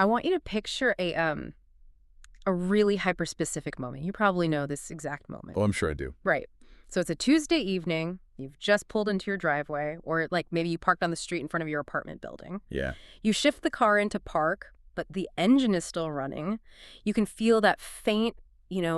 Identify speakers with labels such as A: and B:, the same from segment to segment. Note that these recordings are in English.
A: I want you to picture a really hyper-specific moment. You probably know this exact moment.
B: Oh, I'm sure I do.
A: Right. So it's a Tuesday evening. You've just pulled into your driveway, or like maybe you parked on the street in front of your apartment building.
B: Yeah.
A: You shift the car into park, but the engine is still running. You can feel that faint,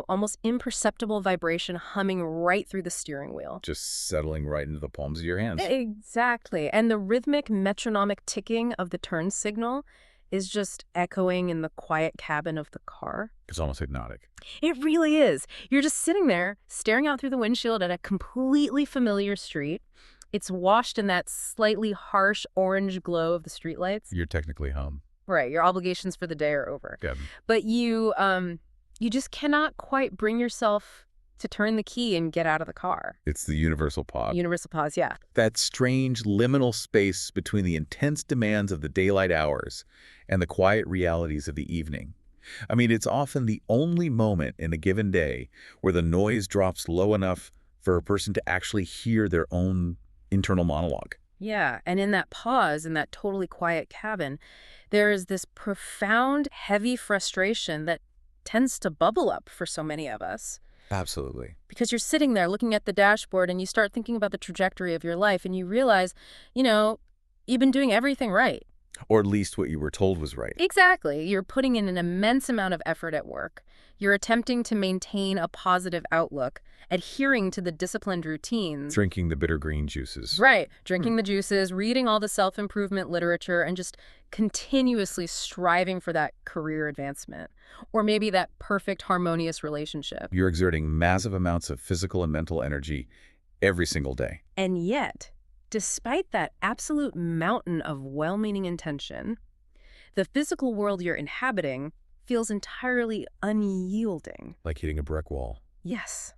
A: almost imperceptible vibration humming right through the steering wheel.
B: Just settling right into the palms of your hands.
A: Exactly. And the rhythmic metronomic ticking of the turn signal is just echoing in the quiet cabin of the car.
B: It's almost hypnotic.
A: It really is. You're just sitting there, staring out through the windshield at a completely familiar street. It's washed in that slightly harsh orange glow of the streetlights.
B: You're technically home.
A: Right. Your obligations for the day are over.
B: Good.
A: But you just cannot quite bring yourself to turn the key and get out of the car.
B: It's the universal pause.
A: Universal pause, yeah.
B: That strange liminal space between the intense demands of the daylight hours and the quiet realities of the evening. I mean, it's often the only moment in a given day where the noise drops low enough for a person to actually hear their own internal monologue.
A: Yeah, and in that pause, in that totally quiet cabin, there is this profound, heavy frustration that tends to bubble up for so many of us.
B: Absolutely.
A: Because you're sitting there looking at the dashboard and you start thinking about the trajectory of your life and you realize, you've been doing everything right.
B: Or at least what you were told was right.
A: Exactly. You're putting in an immense amount of effort at work. You're attempting to maintain a positive outlook, adhering to the disciplined routines.
B: Drinking the bitter green juices.
A: Right. Drinking the juices, reading all the self-improvement literature, and just continuously striving for that career advancement. Or maybe that perfect, harmonious relationship.
B: You're exerting massive amounts of physical and mental energy every single day.
A: And yet, despite that absolute mountain of well-meaning intention, the physical world you're inhabiting feels entirely unyielding.
B: Like hitting a brick wall.
A: Yes.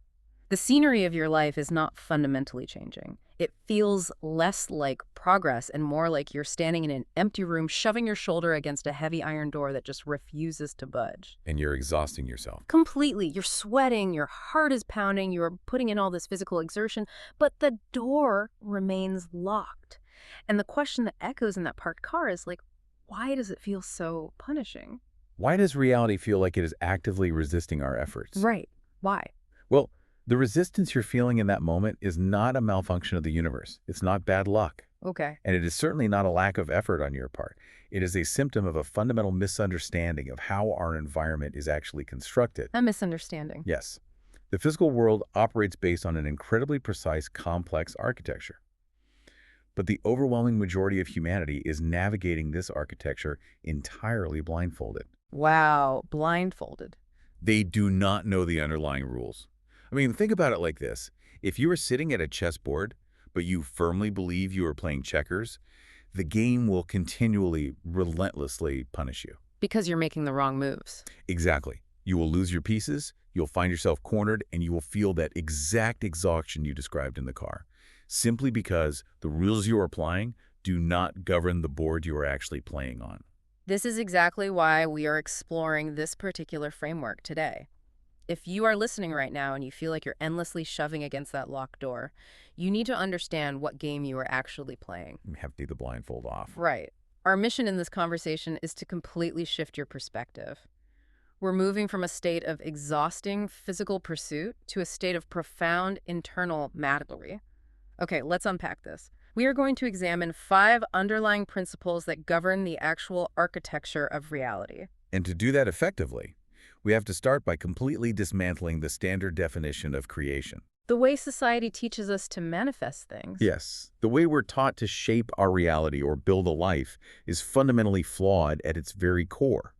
A: The scenery of your life is not fundamentally changing. It feels less like progress and more like you're standing in an empty room, shoving your shoulder against a heavy iron door that just refuses to budge.
B: And you're exhausting yourself.
A: Completely. You're sweating, your heart is pounding, you're putting in all this physical exertion, but the door remains locked. And the question that echoes in that parked car is like, why does it feel so punishing?
B: Why does reality feel like it is actively resisting our efforts?
A: Right. Why?
B: Well, the resistance you're feeling in that moment is not a malfunction of the universe. It's not bad luck.
A: Okay.
B: And it is certainly not a lack of effort on your part. It is a symptom of a fundamental misunderstanding of how our environment is actually constructed.
A: A misunderstanding.
B: Yes. The physical world operates based on an incredibly precise, complex architecture. But the overwhelming majority of humanity is navigating this architecture entirely blindfolded.
A: Wow. Blindfolded.
B: They do not know the underlying rules. I mean, think about it like this. If you are sitting at a chessboard, but you firmly believe you are playing checkers, the game will continually, relentlessly punish you.
A: Because you're making the wrong moves.
B: Exactly. You will lose your pieces, you'll find yourself cornered, and you will feel that exact exhaustion you described in the car, simply because the rules you are applying do not govern the board you are actually playing on.
A: This is exactly why we are exploring this particular framework today. If you are listening right now and you feel like you're endlessly shoving against that locked door, you need to understand what game you are actually playing.
B: You have to take the blindfold off.
A: Right. Our mission in this conversation is to completely shift your perspective. We're moving from a state of exhausting physical pursuit to a state of profound internal mastery. Okay, let's unpack this. We are going to examine 5 underlying principles that govern the actual architecture of reality.
B: And to do that effectively, we have to start by completely dismantling the standard definition of creation.
A: The way society teaches us to manifest things.
B: Yes, the way we're taught to shape our reality or build a life is fundamentally flawed at its very core.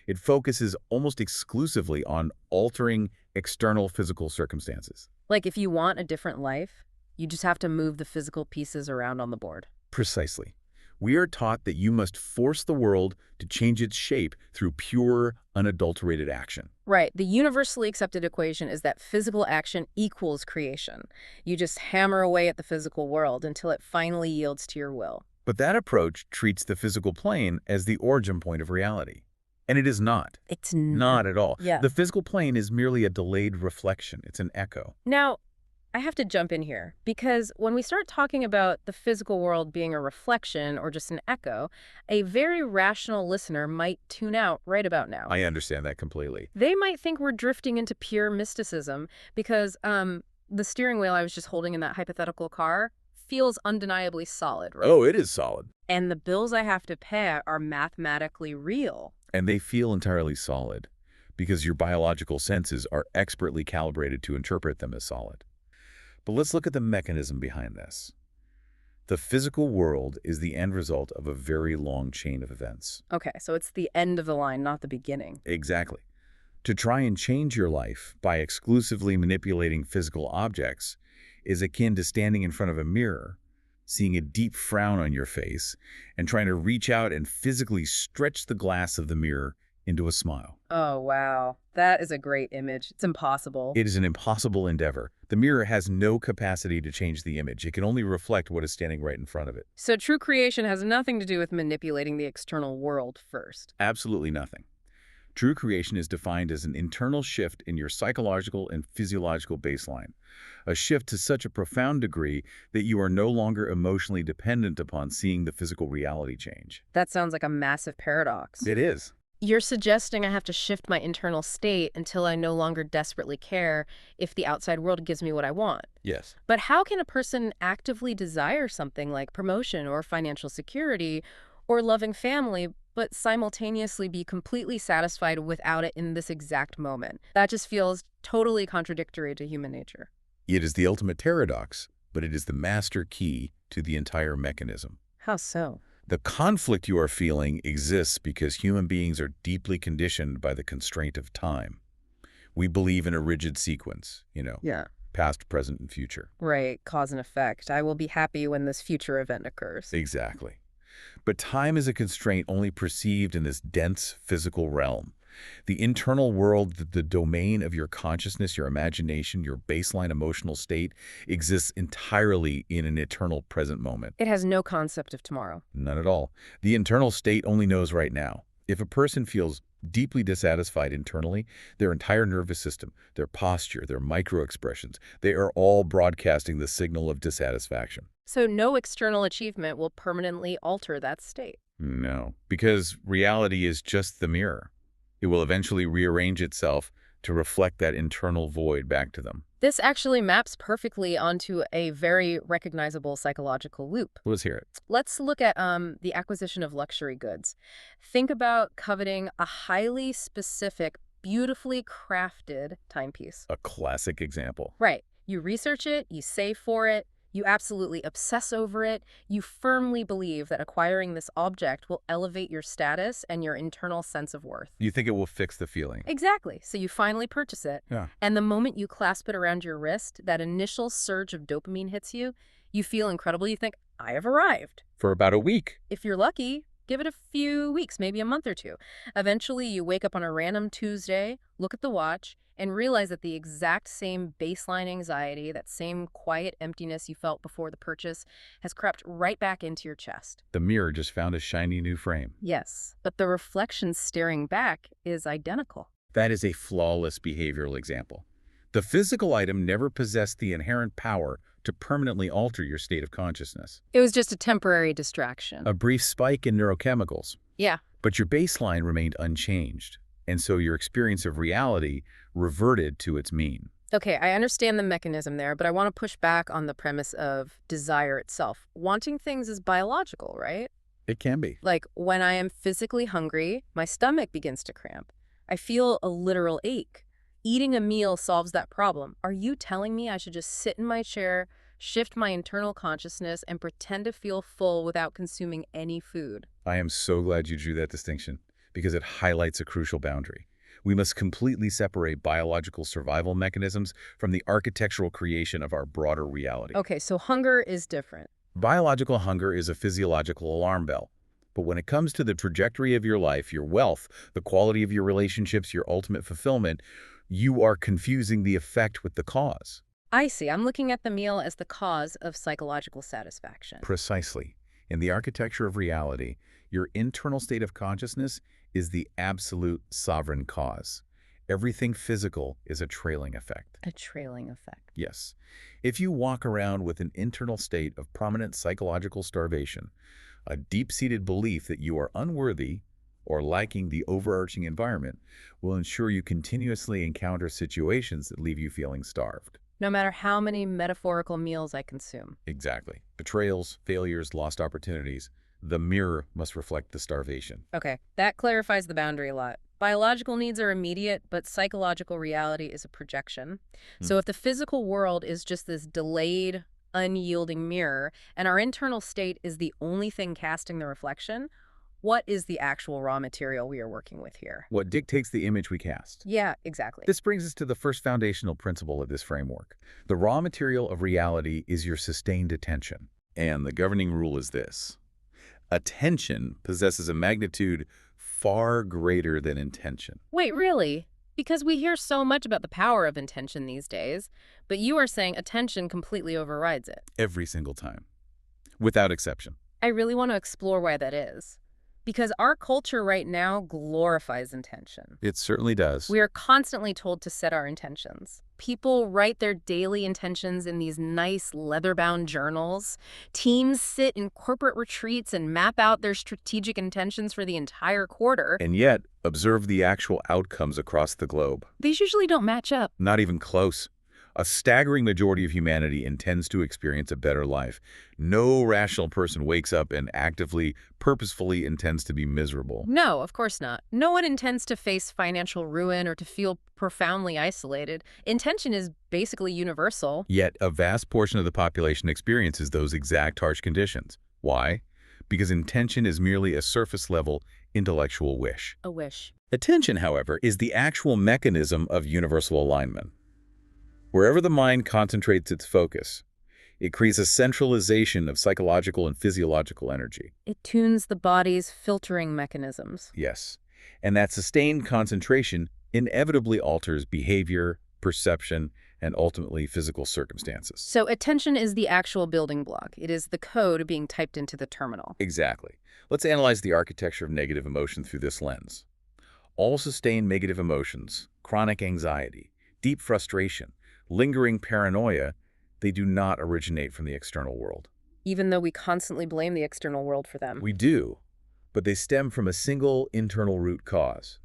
B: It focuses almost exclusively on altering external physical circumstances.
A: Like if you want a different life, you just have to move the physical pieces around on the board.
B: Precisely. We are taught that you must force the world to change its shape through pure, unadulterated action.
A: Right. The universally accepted equation is that physical action equals creation. You just hammer away at the physical world until it finally yields to your will.
B: But that approach treats the physical plane as the origin point of reality. And it is not.
A: It's
B: not at all.
A: Yeah.
B: The physical plane is merely a delayed reflection. It's an echo.
A: Now, I have to jump in here because when we start talking about the physical world being a reflection or just an echo, a very rational listener might tune out right about now.
B: I understand that completely.
A: They might think we're drifting into pure mysticism because the steering wheel I was just holding in that hypothetical car feels undeniably solid, right?
B: Oh, it is solid.
A: And the bills I have to pay are mathematically real.
B: And they feel entirely solid because your biological senses are expertly calibrated to interpret them as solid. But let's look at the mechanism behind this. The physical world is the end result of a very long chain of events.
A: Okay, so it's the end of the line, not the beginning.
B: Exactly. To try and change your life by exclusively manipulating physical objects is akin to standing in front of a mirror, seeing a deep frown on your face, and trying to reach out and physically stretch the glass of the mirror into a smile.
A: Oh, wow. That is a great image. It's impossible.
B: It is an impossible endeavor. The mirror has no capacity to change the image. It can only reflect what is standing right in front of it.
A: So true creation has nothing to do with manipulating the external world first.
B: Absolutely nothing. True creation is defined as an internal shift in your psychological and physiological baseline, a shift to such a profound degree that you are no longer emotionally dependent upon seeing the physical reality change.
A: That sounds like a massive paradox.
B: It is.
A: You're suggesting I have to shift my internal state until I no longer desperately care if the outside world gives me what I want.
B: Yes.
A: But how can a person actively desire something like promotion or financial security or loving family, but simultaneously be completely satisfied without it in this exact moment? That just feels totally contradictory to human nature.
B: It is the ultimate paradox, but it is the master key to the entire mechanism.
A: How so?
B: The conflict you are feeling exists because human beings are deeply conditioned by the constraint of time. We believe in a rigid sequence,
A: Yeah.
B: past, present, and future.
A: Right, cause and effect. I will be happy when this future event occurs.
B: Exactly. But time is a constraint only perceived in this dense physical realm. The internal world, the domain of your consciousness, your imagination, your baseline emotional state, exists entirely in an eternal present moment.
A: It has no concept of tomorrow.
B: None at all. The internal state only knows right now. If a person feels deeply dissatisfied internally, their entire nervous system, their posture, their micro-expressions, they are all broadcasting the signal of dissatisfaction.
A: So no external achievement will permanently alter that state.
B: No, because reality is just the mirror. It will eventually rearrange itself to reflect that internal void back to them.
A: This actually maps perfectly onto a very recognizable psychological loop.
B: Let's hear it.
A: Let's look at the acquisition of luxury goods. Think about coveting a highly specific, beautifully crafted timepiece.
B: A classic example.
A: Right. You research it, you save for it, you absolutely obsess over it. You firmly believe that acquiring this object will elevate your status and your internal sense of worth.
B: You think it will fix the feeling?
A: Exactly. So you finally purchase it.
B: Yeah.
A: And the moment you clasp it around your wrist, that initial surge of dopamine hits you. You feel incredible. You think, I have arrived.
B: For about a week.
A: If you're lucky, give it a few weeks, maybe a month or two. Eventually, you wake up on a random Tuesday, look at the watch, and realize that the exact same baseline anxiety, that same quiet emptiness you felt before the purchase, has crept right back into your chest.
B: The mirror just found a shiny new frame.
A: Yes, but the reflection staring back is identical.
B: That is a flawless behavioral example. The physical item never possessed the inherent power to permanently alter your state of consciousness.
A: It was just a temporary distraction.
B: A brief spike in neurochemicals.
A: Yeah.
B: But your baseline remained unchanged, and so your experience of reality reverted to its mean.
A: Okay, I understand the mechanism there, but I want to push back on the premise of desire itself. Wanting things is biological, right?
B: It can be.
A: Like when I am physically hungry, my stomach begins to cramp. I feel a literal ache. Eating a meal solves that problem. Are you telling me I should just sit in my chair, shift my internal consciousness, and pretend to feel full without consuming any food?
B: I am so glad you drew that distinction, because it highlights a crucial boundary. We must completely separate biological survival mechanisms from the architectural creation of our broader reality.
A: Okay, so hunger is different.
B: Biological hunger is a physiological alarm bell. But when it comes to the trajectory of your life, your wealth, the quality of your relationships, your ultimate fulfillment, you are confusing the effect with the cause.
A: I see. I'm looking at the meal as the cause of psychological satisfaction.
B: Precisely. In the architecture of reality, your internal state of consciousness is the absolute sovereign cause. Everything physical is a trailing effect.
A: A trailing effect.
B: Yes. If you walk around with an internal state of prominent psychological starvation, a deep-seated belief that you are unworthy or lacking the overarching environment will ensure you continuously encounter situations that leave you feeling starved.
A: No matter how many metaphorical meals I consume.
B: Exactly. Betrayals, failures, lost opportunities. The mirror must reflect the starvation.
A: Okay, that clarifies the boundary a lot. Biological needs are immediate, but psychological reality is a projection.
B: Hmm.
A: So if the physical world is just this delayed, unyielding mirror, and our internal state is the only thing casting the reflection, what is the actual raw material we are working with here?
B: What dictates the image we cast?
A: Yeah, exactly.
B: This brings us to the first foundational principle of this framework. The raw material of reality is your sustained attention. And the governing rule is this: attention possesses a magnitude far greater than intention.
A: Wait, really? Because we hear so much about the power of intention these days, but you are saying attention completely overrides it.
B: Every single time. Without exception.
A: I really want to explore why that is. Because our culture right now glorifies intention.
B: It certainly does.
A: We are constantly told to set our intentions. People write their daily intentions in these nice leather-bound journals. Teams sit in corporate retreats and map out their strategic intentions for the entire quarter.
B: And yet, observe the actual outcomes across the globe.
A: These usually don't match up.
B: Not even close. A staggering majority of humanity intends to experience a better life. No rational person wakes up and actively, purposefully intends to be miserable.
A: No, of course not. No one intends to face financial ruin or to feel profoundly isolated. Intention is basically universal.
B: Yet, a vast portion of the population experiences those exact harsh conditions. Why? Because intention is merely a surface-level intellectual wish.
A: A wish.
B: Attention, however, is the actual mechanism of universal alignment. Wherever the mind concentrates its focus, it creates a centralization of psychological and physiological energy.
A: It tunes the body's filtering mechanisms.
B: Yes. And that sustained concentration inevitably alters behavior, perception, and ultimately physical circumstances.
A: So attention is the actual building block. It is the code being typed into the terminal.
B: Exactly. Let's analyze the architecture of negative emotion through this lens. All sustained negative emotions, chronic anxiety, deep frustration, lingering paranoia, they do not originate from the external world.
A: Even though we constantly blame the external world for them.
B: We do, but they stem from a single internal root cause.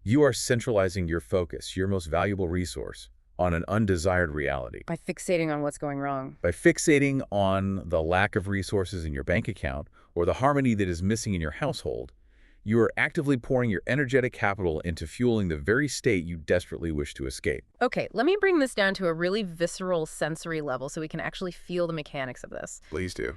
B: You are centralizing your focus, your most valuable resource, on an undesired reality.
A: By fixating on what's going wrong.
B: By fixating on the lack of resources in your bank account or the harmony that is missing in your household, you are actively pouring your energetic capital into fueling the very state you desperately wish to escape.
A: Okay, let me bring this down to a really visceral sensory level so we can actually feel the mechanics of this.
B: Please do.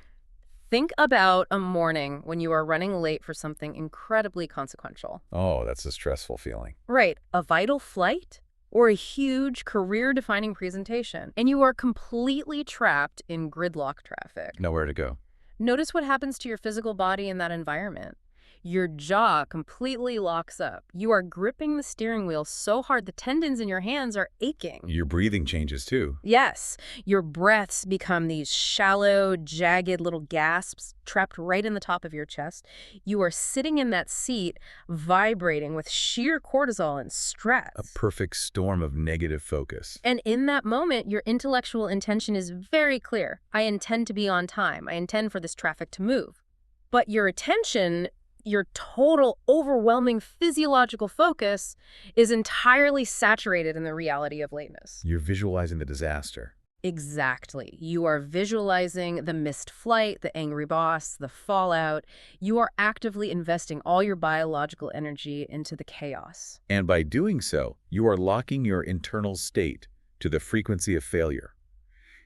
A: Think about a morning when you are running late for something incredibly consequential.
B: Oh, that's a stressful feeling.
A: Right, a vital flight or a huge career-defining presentation, and you are completely trapped in gridlock traffic.
B: Nowhere to go.
A: Notice what happens to your physical body in that environment. Your jaw completely locks up. You are gripping the steering wheel so hard the tendons in your hands are aching.
B: Your breathing changes too.
A: Yes, your breaths become these shallow, jagged little gasps trapped right in the top of your chest. You are sitting in that seat, vibrating with sheer cortisol and stress.
B: A perfect storm of negative focus.
A: And in that moment, your intellectual intention is very clear. I intend to be on time. I intend for this traffic to move. But your attention, your total, overwhelming physiological focus is entirely saturated in the reality of lateness.
B: You're visualizing the disaster.
A: Exactly. You are visualizing the missed flight, the angry boss, the fallout. You are actively investing all your biological energy into the chaos.
B: And by doing so, you are locking your internal state to the frequency of failure.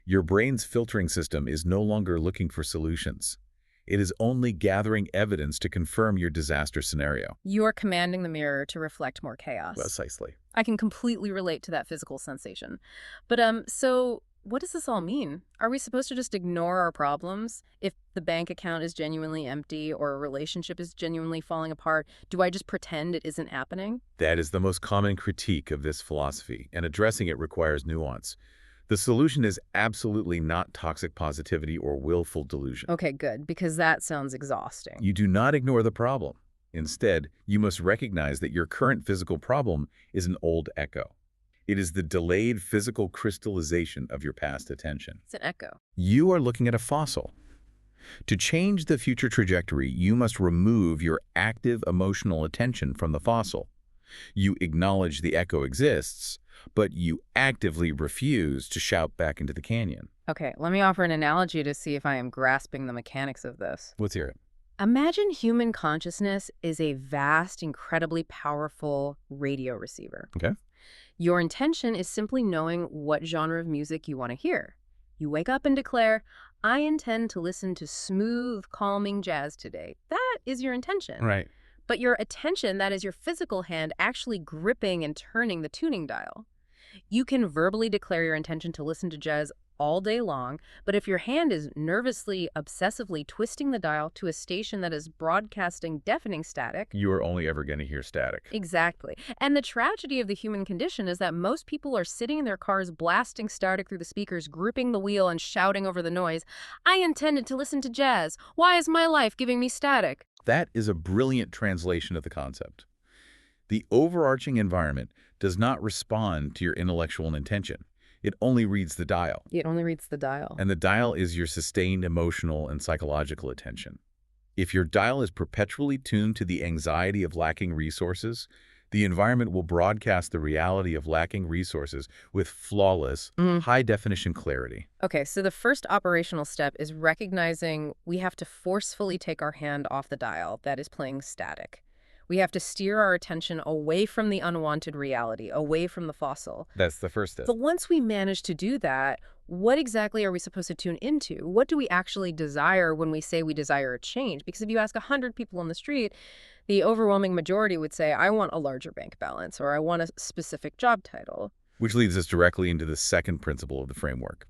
B: Your brain's filtering system is no longer looking for solutions. It is only gathering evidence to confirm your disaster scenario.
A: You are commanding the mirror to reflect more chaos.
B: Precisely.
A: I can completely relate to that physical sensation. But so what does this all mean? Are we supposed to just ignore our problems? If the bank account is genuinely empty or a relationship is genuinely falling apart, do I just pretend it isn't happening?
B: That is the most common critique of this philosophy, and addressing it requires nuance. The solution is absolutely not toxic positivity or willful delusion.
A: Okay, good, because that sounds exhausting.
B: You do not ignore the problem. Instead, you must recognize that your current physical problem is an old echo. It is the delayed physical crystallization of your past attention.
A: It's an echo.
B: You are looking at a fossil. To change the future trajectory, you must remove your active emotional attention from the fossil. You acknowledge the echo exists, but you actively refuse to shout back into the canyon.
A: Okay, let me offer an analogy to see if I am grasping the mechanics of this.
B: Let's hear it.
A: Imagine human consciousness is a vast, incredibly powerful radio receiver.
B: Okay.
A: Your intention is simply knowing what genre of music you want to hear. You wake up and declare, I intend to listen to smooth, calming jazz today. That is your intention.
B: Right.
A: But your attention, that is your physical hand, actually gripping and turning the tuning dial. You can verbally declare your intention to listen to jazz all day long, but if your hand is nervously, obsessively twisting the dial to a station that is broadcasting deafening static...
B: You are only ever going to hear static.
A: Exactly. And the tragedy of the human condition is that most people are sitting in their cars blasting static through the speakers, gripping the wheel and shouting over the noise, I intended to listen to jazz. Why is my life giving me static?
B: That is a brilliant translation of the concept. The overarching environment does not respond to your intellectual intention. It only reads the dial.
A: It only reads the dial.
B: And the dial is your sustained emotional and psychological attention. If your dial is perpetually tuned to the anxiety of lacking resources, the environment will broadcast the reality of lacking resources with flawless, high-definition clarity.
A: Okay, so the first operational step is recognizing we have to forcefully take our hand off the dial that is playing static. We have to steer our attention away from the unwanted reality, away from the fossil.
B: That's the first step.
A: But once we manage to do that, what exactly are we supposed to tune into? What do we actually desire when we say we desire a change? Because if you ask 100 people on the street, the overwhelming majority would say, I want a larger bank balance, or I want a specific job title.
B: Which leads us directly into the second principle of the framework.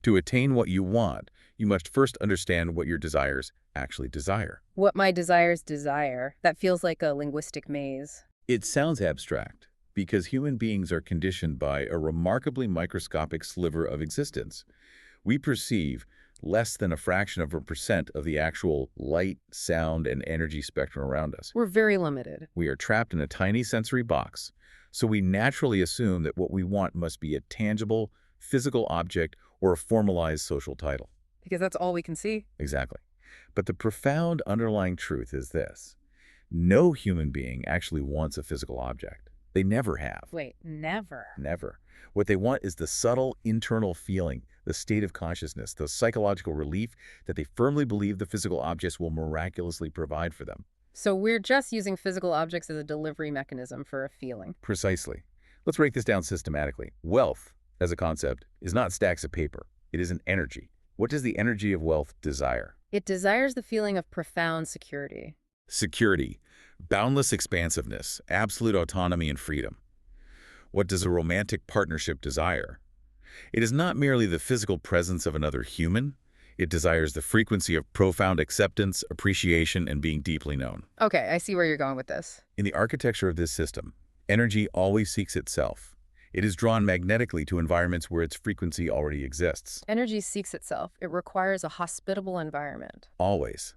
B: To attain what you want, you must first understand what your desires actually desire.
A: What my desires desire, that feels like a linguistic maze.
B: It sounds abstract because human beings are conditioned by a remarkably microscopic sliver of existence. We perceive less than a fraction of a percent of the actual light, sound, and energy spectrum around us.
A: We're very limited.
B: We are trapped in a tiny sensory box, so we naturally assume that what we want must be a tangible, physical object or a formalized social title.
A: Because that's all we can see.
B: Exactly. But the profound underlying truth is this. No human being actually wants a physical object. They never have.
A: Wait, never?
B: Never. What they want is the subtle internal feeling, the state of consciousness, the psychological relief that they firmly believe the physical objects will miraculously provide for them.
A: So we're just using physical objects as a delivery mechanism for a feeling.
B: Precisely. Let's break this down systematically. Wealth, as a concept, is not stacks of paper. It is an energy. What does the energy of wealth desire?
A: It desires the feeling of profound security.
B: Security, boundless expansiveness, absolute autonomy and freedom. What does a romantic partnership desire? It is not merely the physical presence of another human. It desires the frequency of profound acceptance, appreciation, and being deeply known.
A: Okay, I see where you're going with this.
B: In the architecture of this system, energy always seeks itself. It is drawn magnetically to environments where its frequency already exists.
A: Energy seeks itself. It requires a hospitable environment.
B: Always.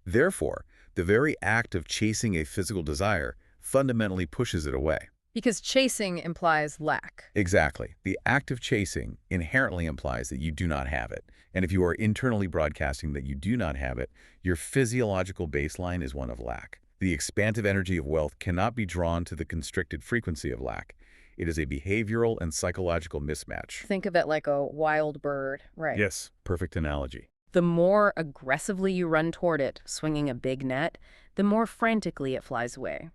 B: Therefore, the very act of chasing a physical desire fundamentally pushes it away.
A: Because chasing implies lack.
B: Exactly. The act of chasing inherently implies that you do not have it. And if you are internally broadcasting that you do not have it, your physiological baseline is one of lack. The expansive energy of wealth cannot be drawn to the constricted frequency of lack. It is a behavioral and psychological mismatch.
A: Think of it like a wild bird, right?
B: Yes, perfect analogy.
A: The more aggressively you run toward it, swinging a big net, the more frantically it flies away.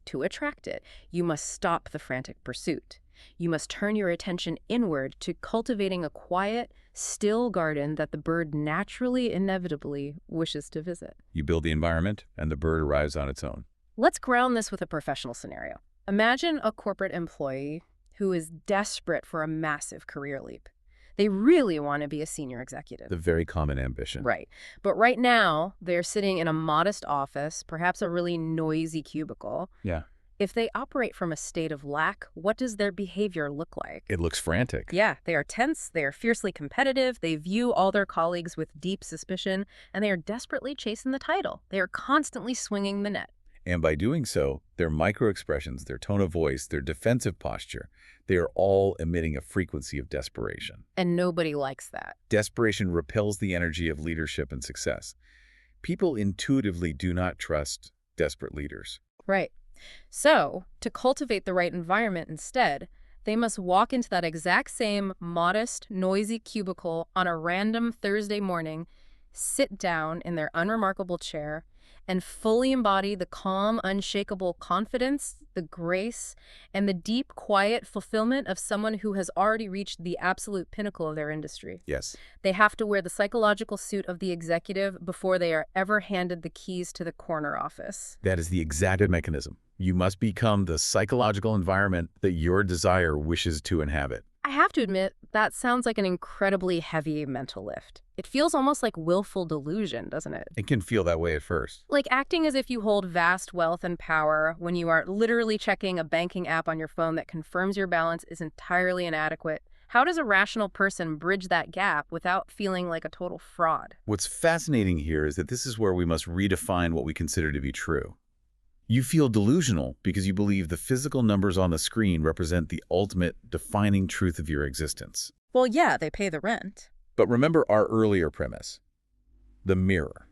A: To attract it, you must stop the frantic pursuit. You must turn your attention inward to cultivating a quiet, still garden that the bird naturally, inevitably wishes to visit.
B: You build the environment, and the bird arrives on its own.
A: Let's ground this with a professional scenario. Imagine a corporate employee who is desperate for a massive career leap. They really want to be a senior executive.
B: The very common ambition.
A: Right. But right now, they're sitting in a modest office, perhaps a really noisy cubicle.
B: Yeah.
A: If they operate from a state of lack, what does their behavior look like?
B: It looks frantic.
A: Yeah, they are tense, they are fiercely competitive, they view all their colleagues with deep suspicion, and they are desperately chasing the title. They are constantly swinging the net.
B: And by doing so, their micro-expressions, their tone of voice, their defensive posture, they are all emitting a frequency of desperation.
A: And nobody likes that.
B: Desperation repels the energy of leadership and success. People intuitively do not trust desperate leaders.
A: Right. So, to cultivate the right environment instead, they must walk into that exact same modest, noisy cubicle on a random Thursday morning, sit down in their unremarkable chair, and fully embody the calm, unshakable confidence, the grace, and the deep, quiet fulfillment of someone who has already reached the absolute pinnacle of their industry.
B: Yes.
A: They have to wear the psychological suit of the executive before they are ever handed the keys to the corner office.
B: That is the exact mechanism. You must become the psychological environment that your desire wishes to inhabit.
A: I have to admit, that sounds like an incredibly heavy mental lift. It feels almost like willful delusion, doesn't it?
B: It can feel that way at first.
A: Like acting as if you hold vast wealth and power when you are literally checking a banking app on your phone that confirms your balance is entirely inadequate. How does a rational person bridge that gap without feeling like a total fraud?
B: What's fascinating here is that this is where we must redefine what we consider to be true. You feel delusional because you believe the physical numbers on the screen represent the ultimate defining truth of your existence.
A: Well, yeah, they pay the rent.
B: But remember our earlier premise, the mirror.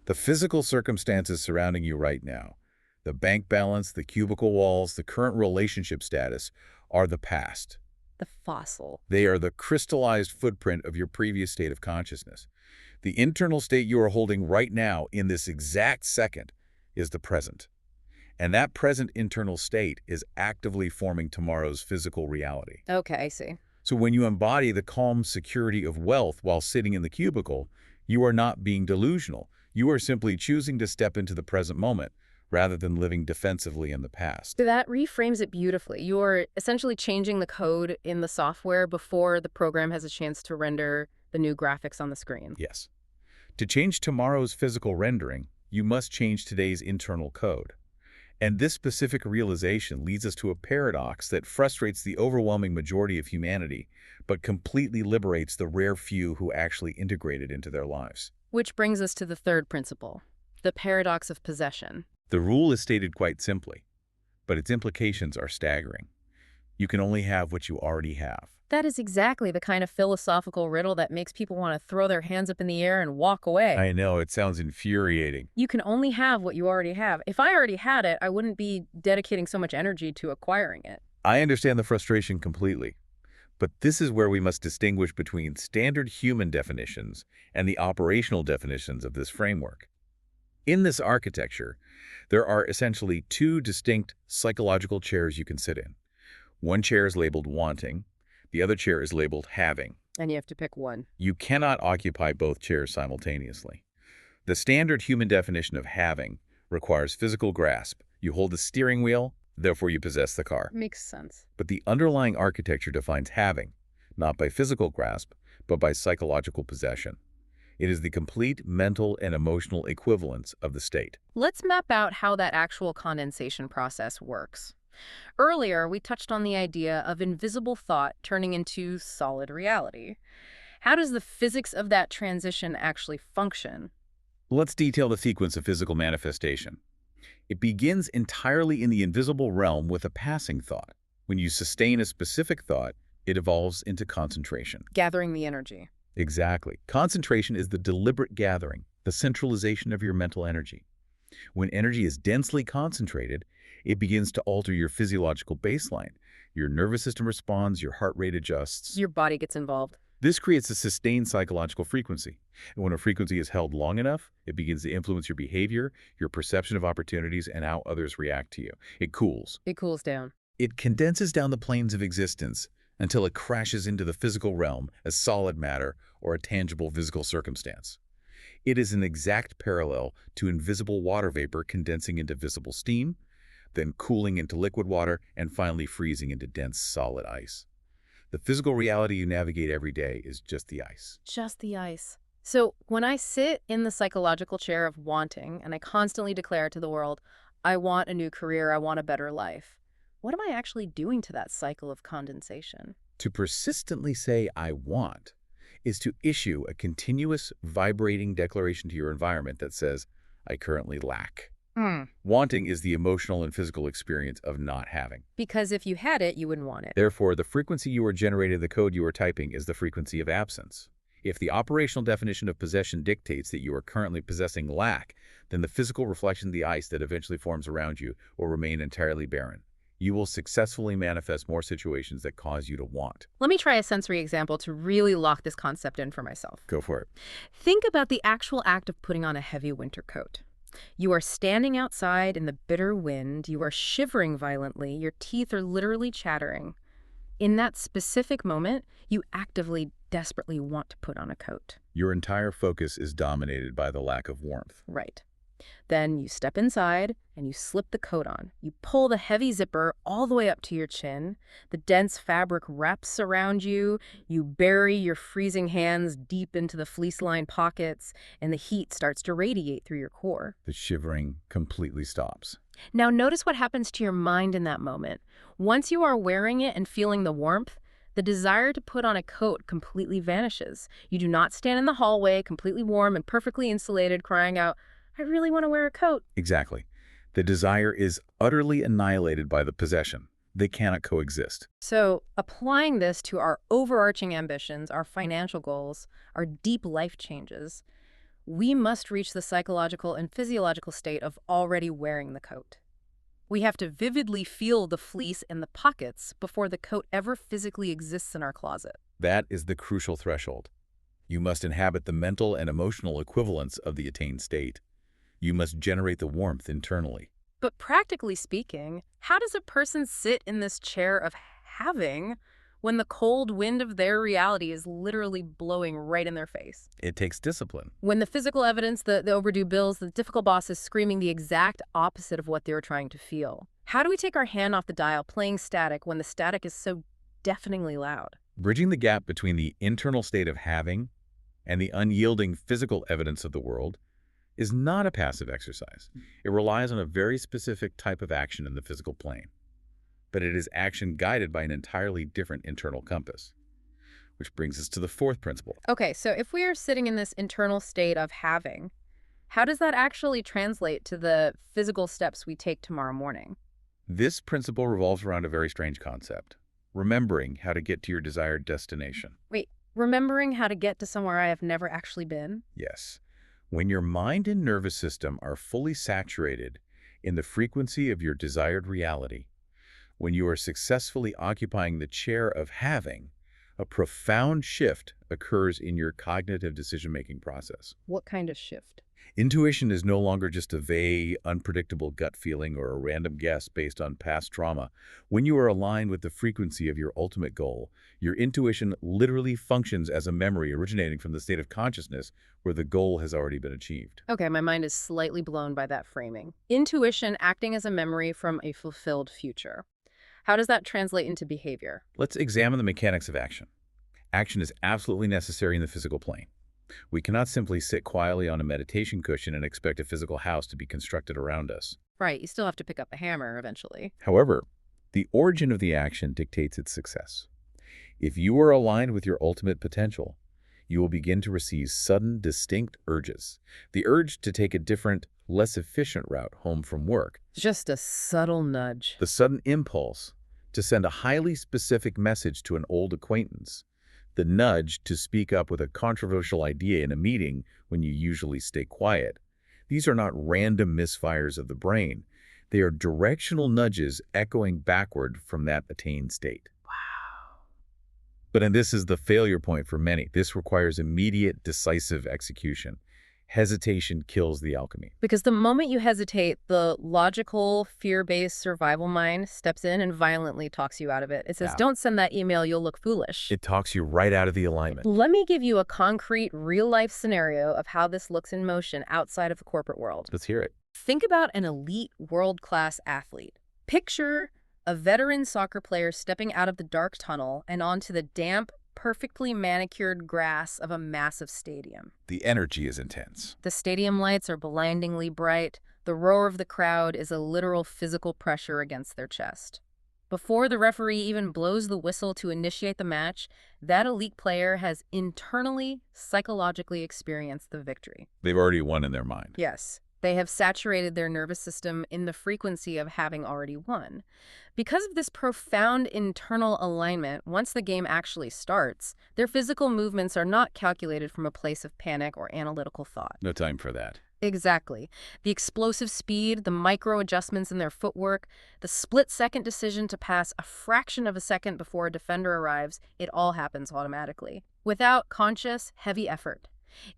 B: The physical circumstances surrounding you right now, the bank balance, the cubicle walls, the current relationship status, are the past.
A: The fossil.
B: They are the crystallized footprint of your previous state of consciousness. The internal state you are holding right now in this exact second is the present. And that present internal state is actively forming tomorrow's physical reality.
A: Okay, I see.
B: So when you embody the calm security of wealth while sitting in the cubicle, you are not being delusional. You are simply choosing to step into the present moment rather than living defensively in the past.
A: That reframes it beautifully. You're essentially changing the code in the software before the program has a chance to render the new graphics on the screen.
B: Yes. To change tomorrow's physical rendering, you must change today's internal code. And this specific realization leads us to a paradox that frustrates the overwhelming majority of humanity, but completely liberates the rare few who actually integrate it into their lives.
A: Which brings us to the third principle, the paradox of possession.
B: The rule is stated quite simply, but its implications are staggering. You can only have what you already have.
A: That is exactly the kind of philosophical riddle that makes people want to throw their hands up in the air and walk away.
B: I know, it sounds infuriating.
A: You can only have what you already have. If I already had it, I wouldn't be dedicating so much energy to acquiring it.
B: I understand the frustration completely, but this is where we must distinguish between standard human definitions and the operational definitions of this framework. In this architecture, there are essentially two distinct psychological chairs you can sit in. One chair is labeled wanting, the other chair is labeled having.
A: And you have to pick one.
B: You cannot occupy both chairs simultaneously. The standard human definition of having requires physical grasp. You hold the steering wheel, therefore you possess the car.
A: Makes sense.
B: But the underlying architecture defines having, not by physical grasp, but by psychological possession. It is the complete mental and emotional equivalence of the state.
A: Let's map out how that actual condensation process works. Earlier, we touched on the idea of invisible thought turning into solid reality. How does the physics of that transition actually function?
B: Let's detail the sequence of physical manifestation. It begins entirely in the invisible realm with a passing thought. When you sustain a specific thought, it evolves into concentration.
A: Gathering the energy.
B: Exactly. Concentration is the deliberate gathering, the centralization of your mental energy. When energy is densely concentrated, it begins to alter your physiological baseline. Your nervous system responds, your heart rate adjusts.
A: Your body gets involved.
B: This creates a sustained psychological frequency. And when a frequency is held long enough, it begins to influence your behavior, your perception of opportunities, and how others react to you. It cools.
A: It cools down.
B: It condenses down the planes of existence until it crashes into the physical realm as solid matter or a tangible physical circumstance. It is an exact parallel to invisible water vapor condensing into visible steam, then cooling into liquid water, and finally freezing into dense, solid ice. The physical reality you navigate every day is just the ice.
A: Just the ice. So when I sit in the psychological chair of wanting and I constantly declare to the world, I want a new career, I want a better life, what am I actually doing to that cycle of condensation?
B: To persistently say, I want, is to issue a continuous, vibrating declaration to your environment that says, I currently lack.
A: Hmm.
B: Wanting is the emotional and physical experience of not having.
A: Because if you had it, you wouldn't want it.
B: Therefore, the frequency you are generating the code you are typing is the frequency of absence. If the operational definition of possession dictates that you are currently possessing lack, then the physical reflection of the ice that eventually forms around you will remain entirely barren. You will successfully manifest more situations that cause you to want.
A: Let me try a sensory example to really lock this concept in for myself.
B: Go for it.
A: Think about the actual act of putting on a heavy winter coat. You are standing outside in the bitter wind, you are shivering violently, your teeth are literally chattering. In that specific moment, you actively, desperately want to put on a coat.
B: Your entire focus is dominated by the lack of warmth.
A: Right. Then you step inside and you slip the coat on. You pull the heavy zipper all the way up to your chin. The dense fabric wraps around you. You bury your freezing hands deep into the fleece-lined pockets, and the heat starts to radiate through your core.
B: The shivering completely stops.
A: Now notice what happens to your mind in that moment. Once you are wearing it and feeling the warmth, the desire to put on a coat completely vanishes. You do not stand in the hallway, completely warm and perfectly insulated, crying out, "I really want to wear a coat."
B: Exactly. The desire is utterly annihilated by the possession. They cannot coexist.
A: So, applying this to our overarching ambitions, our financial goals, our deep life changes, we must reach the psychological and physiological state of already wearing the coat. We have to vividly feel the fleece and the pockets before the coat ever physically exists in our closet.
B: That is the crucial threshold. You must inhabit the mental and emotional equivalence of the attained state. You must generate the warmth internally.
A: But practically speaking, how does a person sit in this chair of having when the cold wind of their reality is literally blowing right in their face?
B: It takes discipline.
A: When the physical evidence, the overdue bills, the difficult boss is screaming the exact opposite of what they're trying to feel. How do we take our hand off the dial playing static when the static is so deafeningly loud?
B: Bridging the gap between the internal state of having and the unyielding physical evidence of the world is not a passive exercise. It relies on a very specific type of action in the physical plane. But it is action guided by an entirely different internal compass. Which brings us to the fourth principle.
A: Okay, so if we are sitting in this internal state of having, how does that actually translate to the physical steps we take tomorrow morning?
B: This principle revolves around a very strange concept: remembering how to get to your desired destination.
A: Wait, remembering how to get to somewhere I have never actually been?
B: Yes. When your mind and nervous system are fully saturated in the frequency of your desired reality, when you are successfully occupying the chair of having, a profound shift occurs in your cognitive decision-making process.
A: What kind of shift?
B: Intuition is no longer just a vague, unpredictable gut feeling or a random guess based on past trauma. When you are aligned with the frequency of your ultimate goal, your intuition literally functions as a memory originating from the state of consciousness where the goal has already been achieved.
A: Okay, my mind is slightly blown by that framing. Intuition acting as a memory from a fulfilled future. How does that translate into behavior?
B: Let's examine the mechanics of action. Action is absolutely necessary in the physical plane. We cannot simply sit quietly on a meditation cushion and expect a physical house to be constructed around us.
A: Right, you still have to pick up a hammer eventually.
B: However, the origin of the action dictates its success. If you are aligned with your ultimate potential, you will begin to receive sudden, distinct urges. The urge to take a different, less efficient route home from work.
A: Just a subtle nudge.
B: The sudden impulse to send a highly specific message to an old acquaintance. The nudge to speak up with a controversial idea in a meeting when you usually stay quiet. These are not random misfires of the brain. They are directional nudges echoing backward from that attained state.
A: Wow.
B: And this is the failure point for many. This requires immediate, decisive execution. Hesitation kills the alchemy.
A: Because the moment you hesitate, the logical, fear-based survival mind steps in and violently talks you out of it. It says, don't send that email, you'll look foolish.
B: It talks you right out of the alignment.
A: Let me give you a concrete, real-life scenario of how this looks in motion outside of the corporate world.
B: Let's hear it.
A: Think about an elite, world-class athlete. Picture a veteran soccer player stepping out of the dark tunnel and onto the damp, perfectly manicured grass of a massive stadium.
B: The energy is intense.
A: The stadium lights are blindingly bright. The roar of the crowd is a literal physical pressure against their chest. Before the referee even blows the whistle to initiate the match, that elite player has internally, psychologically experienced the victory.
B: They've already won in their mind.
A: Yes. They have saturated their nervous system in the frequency of having already won. Because of this profound internal alignment, once the game actually starts, their physical movements are not calculated from a place of panic or analytical thought.
B: No time for that.
A: Exactly. The explosive speed, the micro adjustments in their footwork, the split-second decision to pass a fraction of a second before a defender arrives, it all happens automatically, without conscious, heavy effort.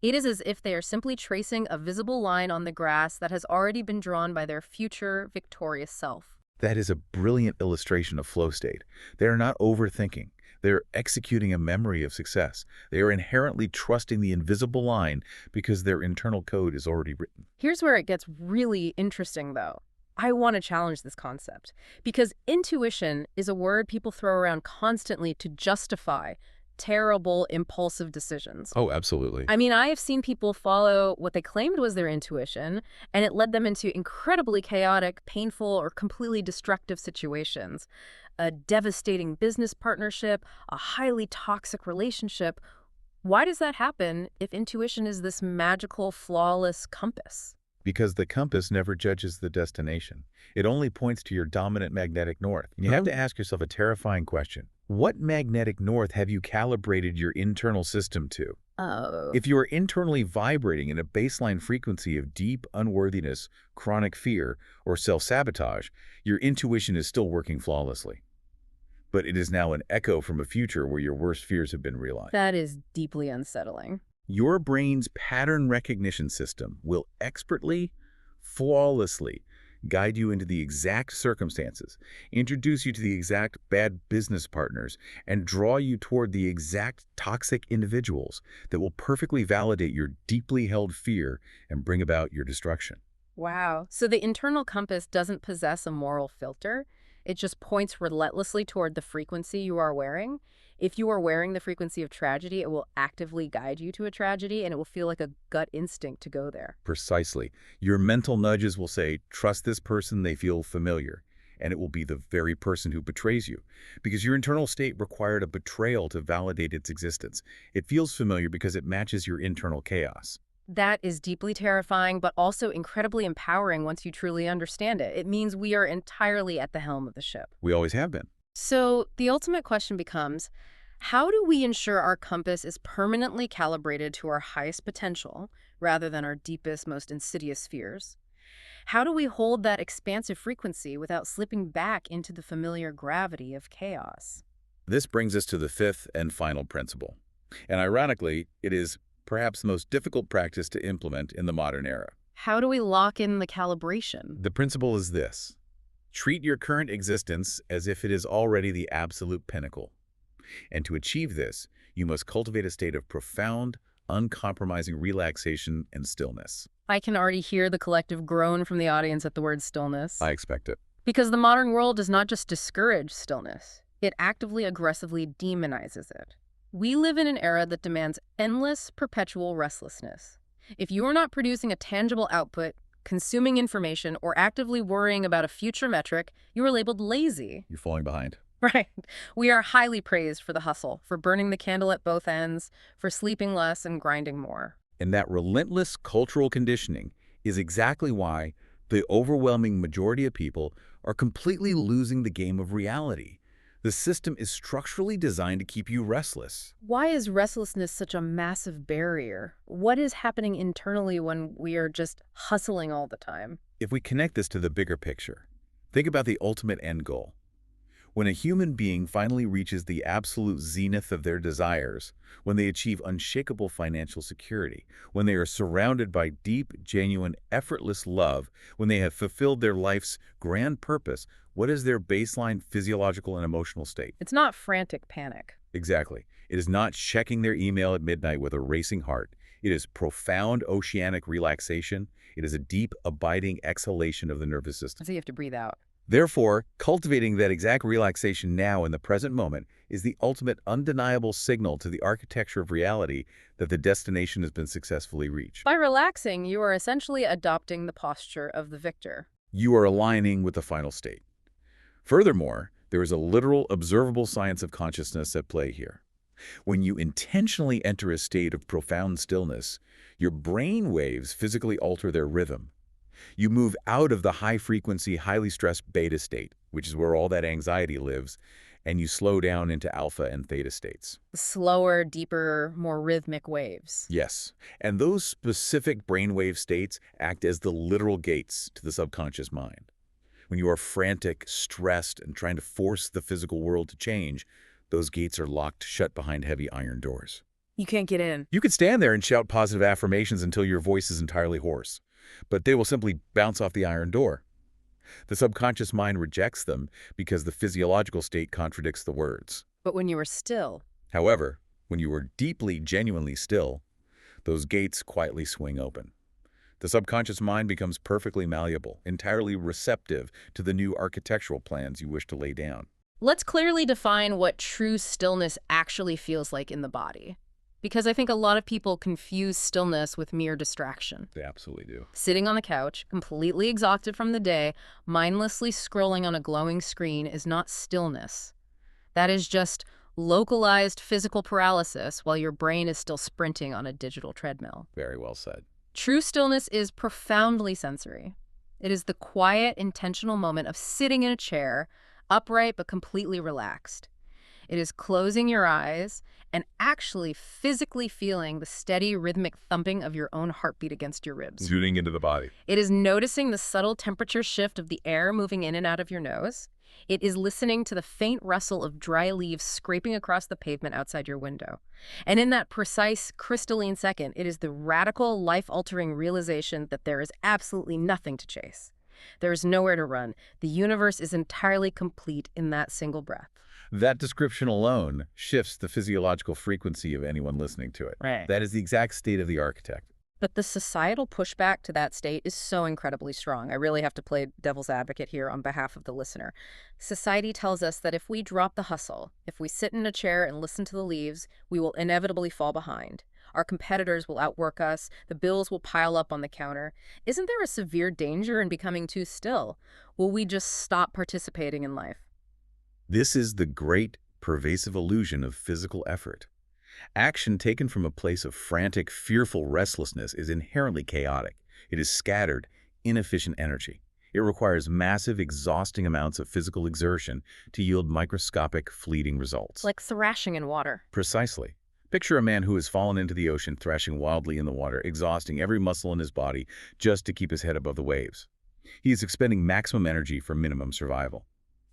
A: It is as if they are simply tracing a visible line on the grass that has already been drawn by their future victorious self.
B: That is a brilliant illustration of flow state. They are not overthinking. They're executing a memory of success. They are inherently trusting the invisible line because their internal code is already written.
A: Here's where it gets really interesting, though. I want to challenge this concept because intuition is a word people throw around constantly to justify terrible, impulsive decisions.
B: Oh, absolutely.
A: I mean, I have seen people follow what they claimed was their intuition, and it led them into incredibly chaotic, painful, or completely destructive situations. A devastating business partnership, a highly toxic relationship. Why does that happen if intuition is this magical, flawless compass?
B: Because the compass never judges the destination. It only points to your dominant magnetic north. And you have to ask yourself a terrifying question. What magnetic north have you calibrated your internal system to?
A: Oh.
B: If you are internally vibrating in a baseline frequency of deep unworthiness, chronic fear, or self-sabotage, your intuition is still working flawlessly. But it is now an echo from a future where your worst fears have been realized.
A: That is deeply unsettling.
B: Your brain's pattern recognition system will expertly, flawlessly guide you into the exact circumstances, introduce you to the exact bad business partners, and draw you toward the exact toxic individuals that will perfectly validate your deeply held fear and bring about your destruction.
A: Wow. So the internal compass doesn't possess a moral filter. It just points relentlessly toward the frequency you are wearing. If you are wearing the frequency of tragedy, it will actively guide you to a tragedy, and it will feel like a gut instinct to go there.
B: Precisely. Your mental nudges will say, trust this person, they feel familiar. And it will be the very person who betrays you. Because your internal state required a betrayal to validate its existence. It feels familiar because it matches your internal chaos.
A: That is deeply terrifying, but also incredibly empowering once you truly understand it. It means we are entirely at the helm of the ship.
B: We always have been.
A: So the ultimate question becomes, how do we ensure our compass is permanently calibrated to our highest potential rather than our deepest, most insidious fears? How do we hold that expansive frequency without slipping back into the familiar gravity of chaos?
B: This brings us to the fifth and final principle. And ironically, it is perhaps the most difficult practice to implement in the modern era.
A: How do we lock in the calibration?
B: The principle is this. Treat your current existence as if it is already the absolute pinnacle. And to achieve this, you must cultivate a state of profound, uncompromising relaxation and stillness.
A: I can already hear the collective groan from the audience at the word stillness.
B: I expect it.
A: Because the modern world does not just discourage stillness, it actively, aggressively demonizes it. We live in an era that demands endless, perpetual restlessness. If you are not producing a tangible output, consuming information, or actively worrying about a future metric, you are labeled lazy.
B: You're falling behind.
A: Right. We are highly praised for the hustle, for burning the candle at both ends, for sleeping less and grinding more.
B: And that relentless cultural conditioning is exactly why the overwhelming majority of people are completely losing the game of reality. The system is structurally designed to keep you restless.
A: Why is restlessness such a massive barrier? What is happening internally when we are just hustling all the time?
B: If we connect this to the bigger picture, think about the ultimate end goal. When a human being finally reaches the absolute zenith of their desires, when they achieve unshakable financial security, when they are surrounded by deep, genuine, effortless love, when they have fulfilled their life's grand purpose, what is their baseline physiological and emotional state?
A: It's not frantic panic.
B: Exactly. It is not checking their email at midnight with a racing heart. It is profound oceanic relaxation. It is a deep, abiding exhalation of the nervous system.
A: So you have to breathe out.
B: Therefore, cultivating that exact relaxation now in the present moment is the ultimate undeniable signal to the architecture of reality that the destination has been successfully reached.
A: By relaxing, you are essentially adopting the posture of the victor.
B: You are aligning with the final state. Furthermore, there is a literal, observable science of consciousness at play here. When you intentionally enter a state of profound stillness, your brain waves physically alter their rhythm. You move out of the high-frequency, highly stressed beta state, which is where all that anxiety lives, and you slow down into alpha and theta states.
A: Slower, deeper, more rhythmic waves.
B: Yes, and those specific brainwave states act as the literal gates to the subconscious mind. When you are frantic, stressed, and trying to force the physical world to change, those gates are locked shut behind heavy iron doors.
A: You can't get in.
B: You could stand there and shout positive affirmations until your voice is entirely hoarse, but they will simply bounce off the iron door. The subconscious mind rejects them because the physiological state contradicts the words.
A: But when you are still,
B: However, when you are deeply, genuinely still, those gates quietly swing open. The subconscious mind becomes perfectly malleable, entirely receptive to the new architectural plans you wish to lay down.
A: let's clearly define what true stillness actually feels like in the body. Because I think a lot of people confuse stillness with mere distraction.
B: They absolutely do.
A: Sitting on the couch, completely exhausted from the day, mindlessly scrolling on a glowing screen is not stillness. That is just localized physical paralysis while your brain is still sprinting on a digital treadmill.
B: Very well said.
A: True stillness is profoundly sensory. It is the quiet, intentional moment of sitting in a chair, upright but completely relaxed. It is closing your eyes and actually physically feeling the steady, rhythmic thumping of your own heartbeat against your ribs.
B: Tuning into the body.
A: It is noticing the subtle temperature shift of the air moving in and out of your nose. It is listening to the faint rustle of dry leaves scraping across the pavement outside your window. And in that precise, crystalline second, it is the radical, life-altering realization that there is absolutely nothing to chase. There is nowhere to run. The universe is entirely complete in that single breath.
B: That description alone shifts the physiological frequency of anyone listening to it.
A: Right.
B: That is the exact state of the architect.
A: But the societal pushback to that state is so incredibly strong. I really have to play devil's advocate here on behalf of the listener. Society tells us that if we drop the hustle, if we sit in a chair and listen to the leaves, we will inevitably fall behind. Our competitors will outwork us. The bills will pile up on the counter. Isn't there a severe danger in becoming too still? Will we just stop participating in life?
B: This is the great, pervasive illusion of physical effort. Action taken from a place of frantic, fearful restlessness is inherently chaotic. It is scattered, inefficient energy. It requires massive, exhausting amounts of physical exertion to yield microscopic, fleeting results.
A: Like thrashing in water.
B: Precisely. Picture a man who has fallen into the ocean, thrashing wildly in the water, exhausting every muscle in his body just to keep his head above the waves. He is expending maximum energy for minimum survival.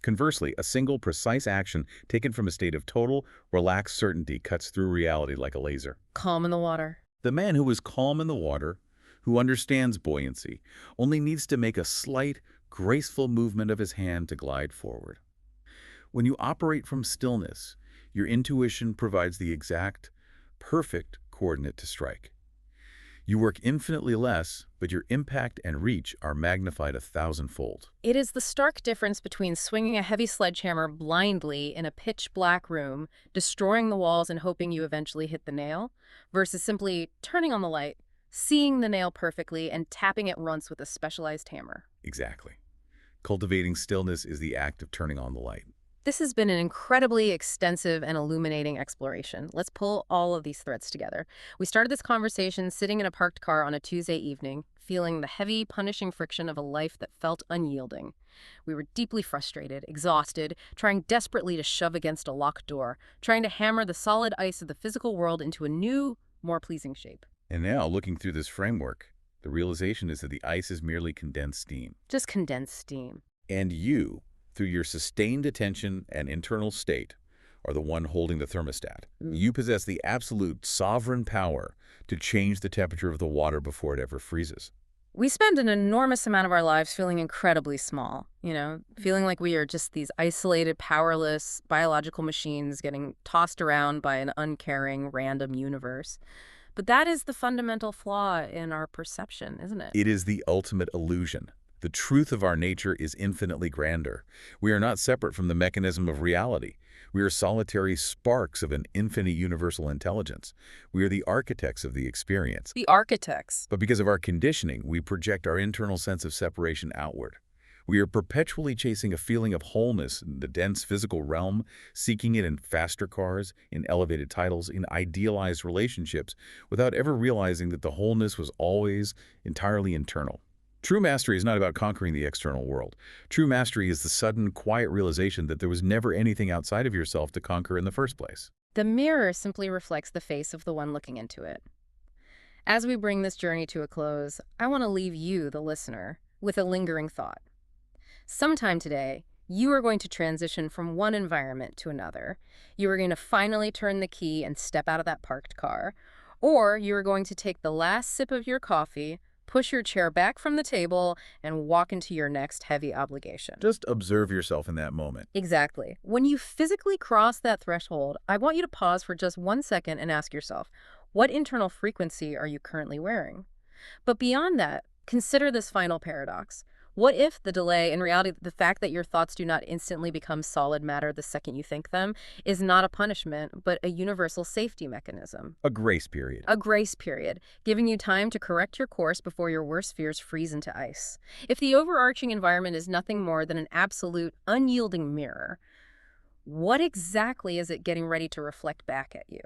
B: Conversely, a single, precise action taken from a state of total, relaxed certainty cuts through reality like a laser.
A: Calm in the water.
B: The man who is calm in the water, who understands buoyancy, only needs to make a slight, graceful movement of his hand to glide forward. When you operate from stillness, your intuition provides the exact, perfect coordinate to strike. You work infinitely less, but your impact and reach are magnified 1,000-fold.
A: It is the stark difference between swinging a heavy sledgehammer blindly in a pitch-black room, destroying the walls and hoping you eventually hit the nail, versus simply turning on the light, seeing the nail perfectly, and tapping it once with a specialized hammer.
B: Exactly. Cultivating stillness is the act of turning on the light.
A: This has been an incredibly extensive and illuminating exploration. Let's pull all of these threads together. We started this conversation sitting in a parked car on a Tuesday evening, feeling the heavy, punishing friction of a life that felt unyielding. We were deeply frustrated, exhausted, trying desperately to shove against a locked door, trying to hammer the solid ice of the physical world into a new, more pleasing shape.
B: And now, looking through this framework, the realization is that the ice is merely condensed steam.
A: Just condensed steam.
B: And you, through your sustained attention and internal state, are the one holding the thermostat. You possess the absolute sovereign power to change the temperature of the water before it ever freezes.
A: We spend an enormous amount of our lives feeling incredibly small, feeling like we are just these isolated, powerless, biological machines getting tossed around by an uncaring, random universe. But that is the fundamental flaw in our perception, isn't it?
B: It is the ultimate illusion. The truth of our nature is infinitely grander. We are not separate from the mechanism of reality. We are solitary sparks of an infinite universal intelligence. We are the architects of the experience.
A: The architects.
B: But because of our conditioning, we project our internal sense of separation outward. We are perpetually chasing a feeling of wholeness in the dense physical realm, seeking it in faster cars, in elevated titles, in idealized relationships, without ever realizing that the wholeness was always entirely internal. True mastery is not about conquering the external world. True mastery is the sudden, quiet realization that there was never anything outside of yourself to conquer in the first place.
A: The mirror simply reflects the face of the one looking into it. As we bring this journey to a close, I want to leave you, the listener, with a lingering thought. Sometime today, you are going to transition from one environment to another. You are going to finally turn the key and step out of that parked car. Or you are going to take the last sip of your coffee, push your chair back from the table, and walk into your next heavy obligation.
B: Just observe yourself in that moment.
A: Exactly. When you physically cross that threshold, I want you to pause for just 1 second and ask yourself, what internal frequency are you currently wearing? But beyond that, consider this final paradox. What if the delay, in reality, the fact that your thoughts do not instantly become solid matter the second you think them, is not a punishment, but a universal safety mechanism?
B: A grace period.
A: A grace period, giving you time to correct your course before your worst fears freeze into ice. If the overarching environment is nothing more than an absolute, unyielding mirror, what exactly is it getting ready to reflect back at you?